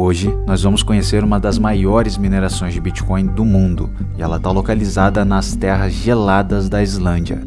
Hoje nós vamos conhecer uma das maiores minerações de Bitcoin do mundo e ela está localizada nas terras geladas da Islândia.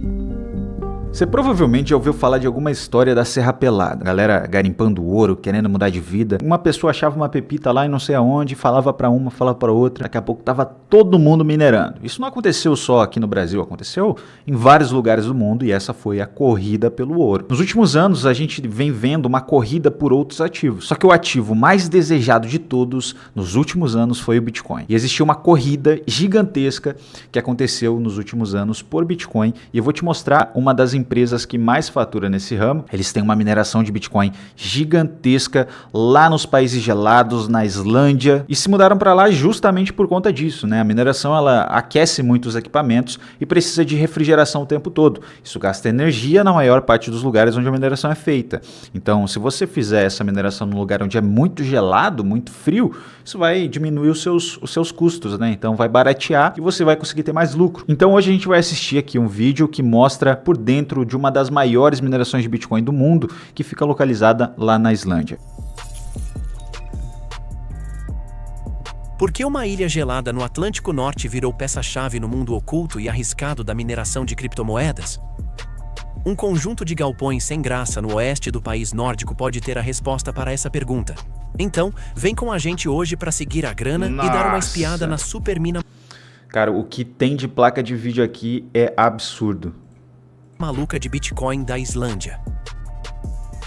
Você provavelmente já ouviu falar de alguma história da Serra Pelada, galera garimpando ouro, querendo mudar de vida. Uma pessoa achava uma pepita lá e não sei aonde, falava para uma, falava para outra, daqui a pouco tava todo mundo minerando. Isso não aconteceu só aqui no Brasil, aconteceu em vários lugares do mundo e essa foi a corrida pelo ouro. Nos últimos anos a gente vem vendo uma corrida por outros ativos, só que o ativo mais desejado de todos nos últimos anos foi o Bitcoin. E existiu uma corrida gigantesca que aconteceu nos últimos anos por Bitcoin e eu vou te mostrar uma das empresas que mais fatura nesse ramo. Eles têm uma mineração de Bitcoin gigantesca lá nos países gelados, na Islândia, e se mudaram para lá justamente por conta disso, né? A mineração ela aquece muitos equipamentos e precisa de refrigeração o tempo todo. Isso gasta energia na maior parte dos lugares onde a mineração é feita. Então, se você fizer essa mineração num lugar onde é muito gelado, muito frio, isso vai diminuir os seus custos, né? Então vai baratear e você vai conseguir ter mais lucro. Então hoje a gente vai assistir aqui um vídeo que mostra por dentro de uma das maiores minerações de Bitcoin do mundo, que fica localizada lá na Islândia. Por que uma ilha gelada no Atlântico Norte virou peça-chave no mundo oculto e arriscado da mineração de criptomoedas? Um conjunto de galpões sem graça no oeste do país nórdico pode ter a resposta para essa pergunta. Então, vem com a gente hoje para seguir a grana e dar uma espiada na supermina. Cara, o que tem de placa de vídeo aqui é absurdo. Maluca de Bitcoin da Islândia.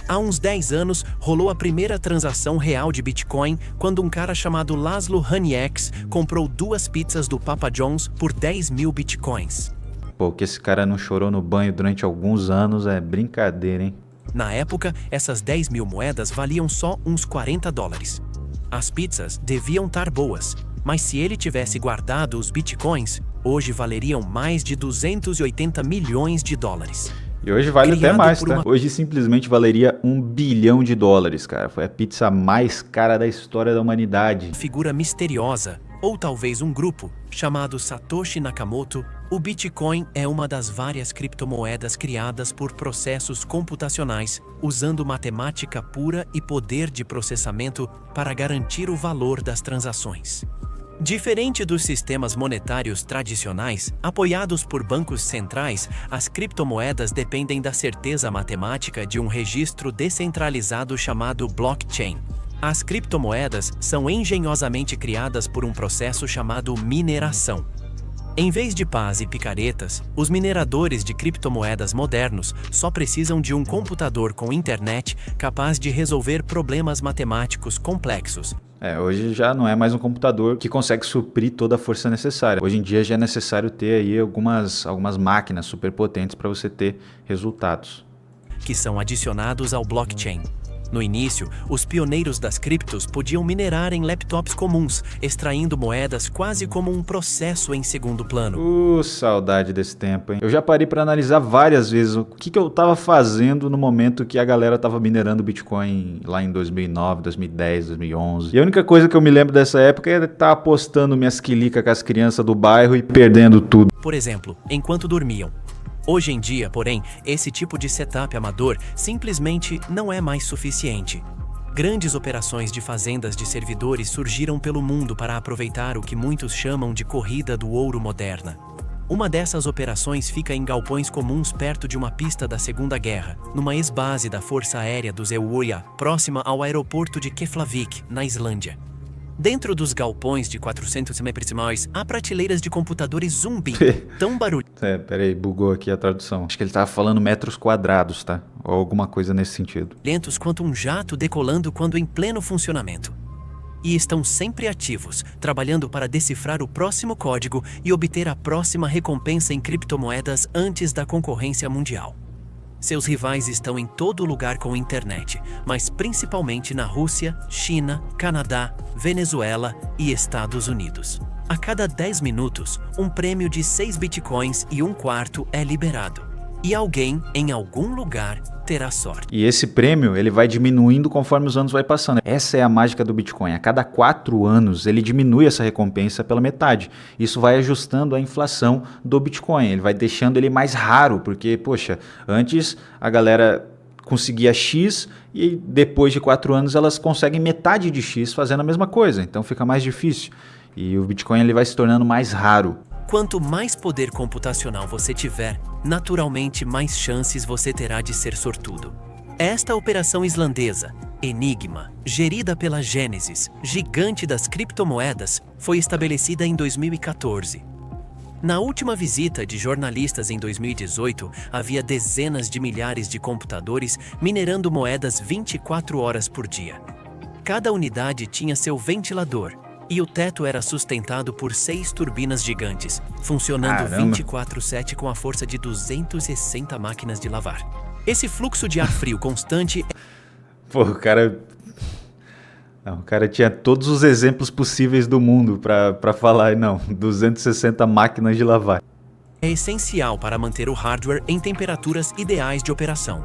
Há uns 10 anos, rolou a primeira transação real de Bitcoin quando um cara chamado Laszlo Hanieks comprou 2 pizzas do Papa John's por 10 mil Bitcoins. Pô, que esse cara não chorou no banho durante alguns anos é brincadeira, hein? Na época, essas 10 mil moedas valiam só uns $40. As pizzas deviam estar boas, mas se ele tivesse guardado os Bitcoins, hoje valeriam mais de 280 milhões de dólares. E hoje vale até mais, tá? Hoje simplesmente valeria $1 bilhão, cara. Foi a pizza mais cara da história da humanidade. Figura misteriosa, ou talvez um grupo, chamado Satoshi Nakamoto, o Bitcoin é uma das várias criptomoedas criadas por processos computacionais, usando matemática pura e poder de processamento para garantir o valor das transações. Diferente dos sistemas monetários tradicionais, apoiados por bancos centrais, as criptomoedas dependem da certeza matemática de um registro descentralizado chamado blockchain. As criptomoedas são engenhosamente criadas por um processo chamado mineração. Em vez de pás e picaretas, os mineradores de criptomoedas modernos só precisam de um computador com internet capaz de resolver problemas matemáticos complexos. Hoje já não é mais um computador que consegue suprir toda a força necessária. Hoje em dia já é necessário ter aí algumas máquinas superpotentes para você ter resultados. Que são adicionados ao blockchain. No início, os pioneiros das criptos podiam minerar em laptops comuns, extraindo moedas quase como um processo em segundo plano. Saudade desse tempo, hein? Eu já parei para analisar várias vezes o que eu tava fazendo no momento que a galera tava minerando Bitcoin lá em 2009, 2010, 2011. E a única coisa que eu me lembro dessa época é estar apostando minhas quilicas com as crianças do bairro e perdendo tudo. Por exemplo, enquanto dormiam. Hoje em dia, porém, esse tipo de setup amador simplesmente não é mais suficiente. Grandes operações de fazendas de servidores surgiram pelo mundo para aproveitar o que muitos chamam de corrida do ouro moderna. Uma dessas operações fica em galpões comuns perto de uma pista da Segunda Guerra, numa ex-base da Força Aérea dos EUIA, próxima ao aeroporto de Keflavik, na Islândia. Dentro dos galpões de 400 metros, há prateleiras de computadores zumbi, tão barulhentos. Peraí, bugou aqui a tradução. Acho que ele tava falando metros quadrados, tá? Ou alguma coisa nesse sentido. Lentos quanto um jato decolando quando em pleno funcionamento. E estão sempre ativos, trabalhando para decifrar o próximo código e obter a próxima recompensa em criptomoedas antes da concorrência mundial. Seus rivais estão em todo lugar com internet, mas principalmente na Rússia, China, Canadá, Venezuela e Estados Unidos. A cada 10 minutos, um prêmio de 6 bitcoins e 1/4 é liberado. E alguém, em algum lugar, terá sorte. E esse prêmio, ele vai diminuindo conforme os anos vai passando. Essa é a mágica do Bitcoin. A cada 4 anos, ele diminui essa recompensa pela metade. Isso vai ajustando a inflação do Bitcoin. Ele vai deixando ele mais raro, porque, poxa, antes a galera conseguia X e depois de 4 anos elas conseguem metade de X fazendo a mesma coisa. Então fica mais difícil. E o Bitcoin ele vai se tornando mais raro. Quanto mais poder computacional você tiver, naturalmente mais chances você terá de ser sortudo. Esta operação islandesa, Enigma, gerida pela Genesis, gigante das criptomoedas, foi estabelecida em 2014. Na última visita de jornalistas em 2018, havia dezenas de milhares de computadores minerando moedas 24 horas por dia. Cada unidade tinha seu ventilador, e o teto era sustentado por 6 turbinas gigantes, funcionando 24/7 com a força de 260 máquinas de lavar. Esse fluxo de ar frio constante... Pô, o cara tinha todos os exemplos possíveis do mundo pra falar, não, 260 máquinas de lavar. É essencial para manter o hardware em temperaturas ideais de operação.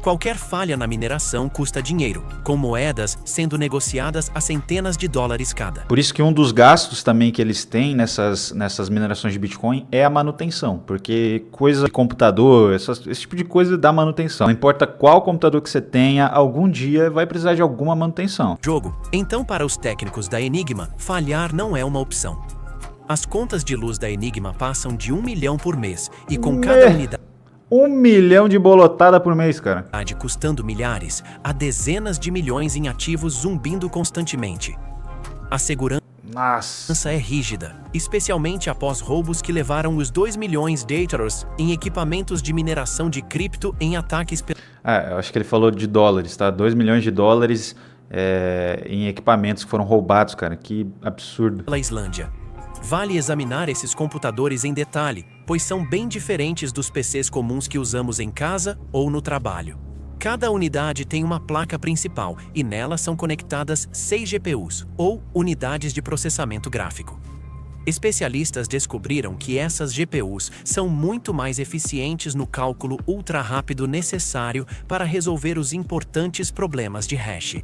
Qualquer falha na mineração custa dinheiro, com moedas sendo negociadas a centenas de dólares cada. Por isso que um dos gastos também que eles têm nessas minerações de Bitcoin é a manutenção, porque coisa de computador, esse tipo de coisa dá manutenção. Não importa qual computador que você tenha, algum dia vai precisar de alguma manutenção. Então, para os técnicos da Enigma, falhar não é uma opção. As contas de luz da Enigma passam de 1 milhão por mês, e com cada unidade... 1 milhão de bolotada por mês, cara. Custando milhares, há dezenas de milhões em ativos zumbindo constantemente. A segurança é rígida, especialmente após roubos que levaram os 2 milhões de Ethereum em equipamentos de mineração de cripto em ataques... Eu acho que ele falou de dólares, tá? 2 milhões de dólares em equipamentos que foram roubados, cara. Que absurdo. Pela Islândia. Vale examinar esses computadores em detalhe, pois são bem diferentes dos PCs comuns que usamos em casa ou no trabalho. Cada unidade tem uma placa principal e nela são conectadas 6 GPUs, ou unidades de processamento gráfico. Especialistas descobriram que essas GPUs são muito mais eficientes no cálculo ultra rápido necessário para resolver os importantes problemas de hash.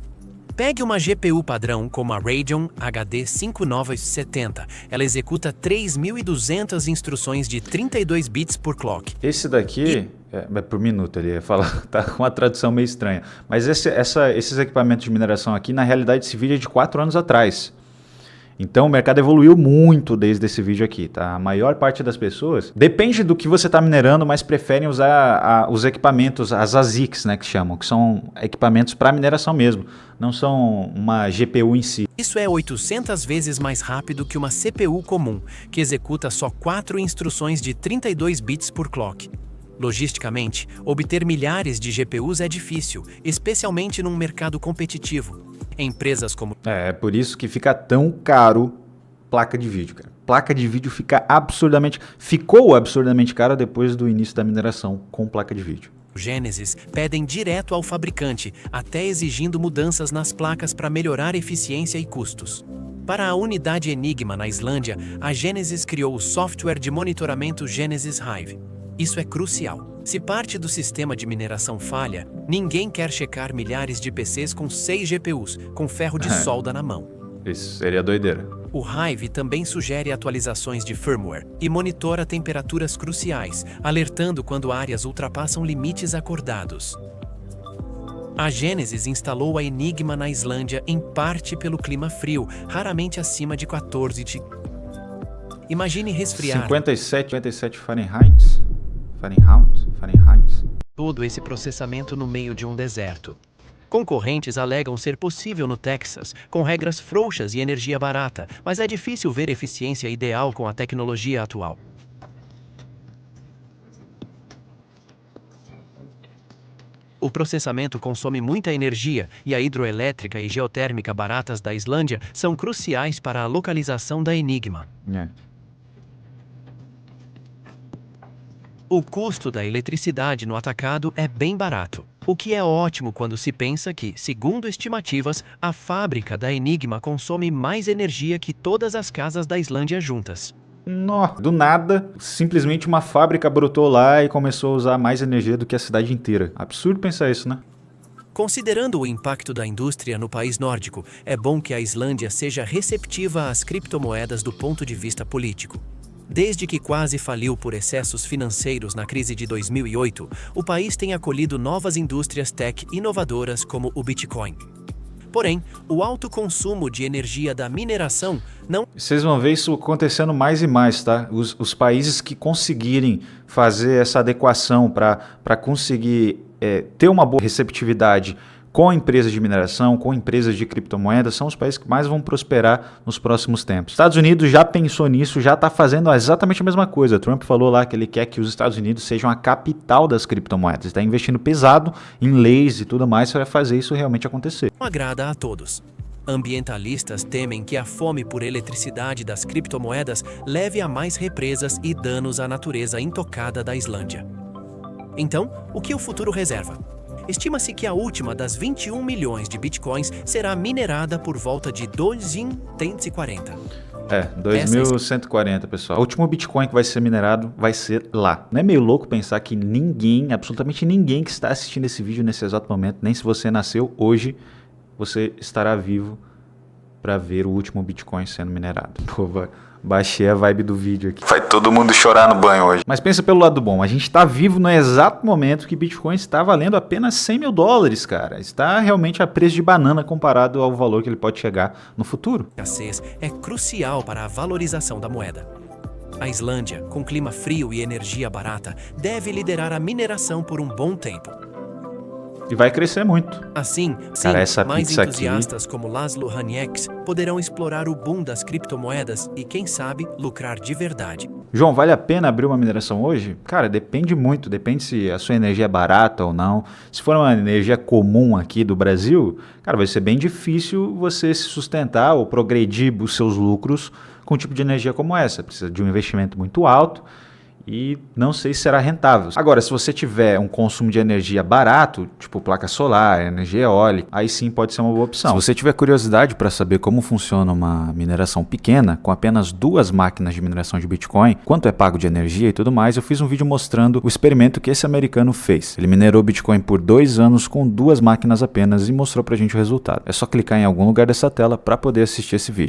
Pegue uma GPU padrão como a Radeon HD 5970. Ela executa 3.200 instruções de 32 bits por clock. Esse daqui é por minuto, ele ia falar, tá com uma tradução meio estranha. Mas esses equipamentos de mineração aqui, na realidade, esse vídeo é de 4 anos atrás. Então o mercado evoluiu muito desde esse vídeo aqui, tá? A maior parte das pessoas, depende do que você está minerando, mas preferem usar os equipamentos, as ASICs, né, que chamam, que são equipamentos para mineração mesmo, não são uma GPU em si. Isso é 800 vezes mais rápido que uma CPU comum, que executa só 4 instruções de 32 bits por clock. Logisticamente, obter milhares de GPUs é difícil, especialmente num mercado competitivo. Empresas como... É por isso que fica tão caro placa de vídeo, cara. Placa de vídeo ficou absurdamente cara depois do início da mineração com placa de vídeo. Genesis pedem direto ao fabricante, até exigindo mudanças nas placas para melhorar eficiência e custos. Para a unidade Enigma na Islândia, a Genesis criou o software de monitoramento Genesis Hive. Isso é crucial. Se parte do sistema de mineração falha, ninguém quer checar milhares de PCs com 6 GPUs, com ferro de solda na mão. Isso seria doideira. O Hive também sugere atualizações de firmware e monitora temperaturas cruciais, alertando quando áreas ultrapassam limites acordados. A Genesis instalou a Enigma na Islândia em parte pelo clima frio, raramente acima de 14 de... Imagine resfriar... 57 Fahrenheit? Todo esse processamento no meio de um deserto. Concorrentes alegam ser possível no Texas, com regras frouxas e energia barata, mas é difícil ver eficiência ideal com a tecnologia atual. O processamento consome muita energia e a hidroelétrica e geotérmica baratas da Islândia são cruciais para a localização da Enigma. O custo da eletricidade no atacado é bem barato, o que é ótimo quando se pensa que, segundo estimativas, a fábrica da Enigma consome mais energia que todas as casas da Islândia juntas. Do nada, simplesmente uma fábrica brotou lá e começou a usar mais energia do que a cidade inteira. Absurdo pensar isso, né? Considerando o impacto da indústria no país nórdico, é bom que a Islândia seja receptiva às criptomoedas do ponto de vista político. Desde que quase faliu por excessos financeiros na crise de 2008, o país tem acolhido novas indústrias tech inovadoras como o Bitcoin. Porém, o alto consumo de energia da mineração não... Vocês vão ver isso acontecendo mais e mais, tá? Os países que conseguirem fazer essa adequação para conseguir ter uma boa receptividade com empresas de mineração, com empresas de criptomoedas, são os países que mais vão prosperar nos próximos tempos. Estados Unidos já pensou nisso, já está fazendo exatamente a mesma coisa. Trump falou lá que ele quer que os Estados Unidos sejam a capital das criptomoedas. Está investindo pesado em leis e tudo mais para fazer isso realmente acontecer. Não agrada a todos. Ambientalistas temem que a fome por eletricidade das criptomoedas leve a mais represas e danos à natureza intocada da Islândia. Então, o que o futuro reserva? Estima-se que a última das 21 milhões de bitcoins será minerada por volta de 2140. 2140, pessoal. O último Bitcoin que vai ser minerado vai ser lá. Não é meio louco pensar que ninguém, absolutamente ninguém que está assistindo esse vídeo nesse exato momento, nem se você nasceu hoje, você estará vivo para ver o último Bitcoin sendo minerado. Pô, baixei a vibe do vídeo aqui. Vai todo mundo chorar no banho hoje. Mas pensa pelo lado bom, a gente está vivo no exato momento que Bitcoin está valendo apenas 100 mil dólares, cara. Está realmente a preço de banana comparado ao valor que ele pode chegar no futuro. A escassez é crucial para a valorização da moeda. A Islândia, com clima frio e energia barata, deve liderar a mineração por um bom tempo. E vai crescer muito. Assim, Cara, essa mais pizza entusiastas como Laszlo Hanieks poderão explorar o boom das criptomoedas e, quem sabe, lucrar de verdade. João, vale a pena abrir uma mineração hoje? Cara, depende muito. Depende se a sua energia é barata ou não. Se for uma energia comum aqui do Brasil, cara, vai ser bem difícil você se sustentar ou progredir os seus lucros com um tipo de energia como essa. Precisa de um investimento muito alto e não sei se será rentável. Agora, se você tiver um consumo de energia barato, tipo placa solar, energia eólica, aí sim pode ser uma boa opção. Se você tiver curiosidade para saber como funciona uma mineração pequena, com apenas 2 máquinas de mineração de Bitcoin, quanto é pago de energia e tudo mais, eu fiz um vídeo mostrando o experimento que esse americano fez. Ele minerou Bitcoin por 2 anos com 2 máquinas apenas e mostrou pra gente o resultado. É só clicar em algum lugar dessa tela para poder assistir esse vídeo.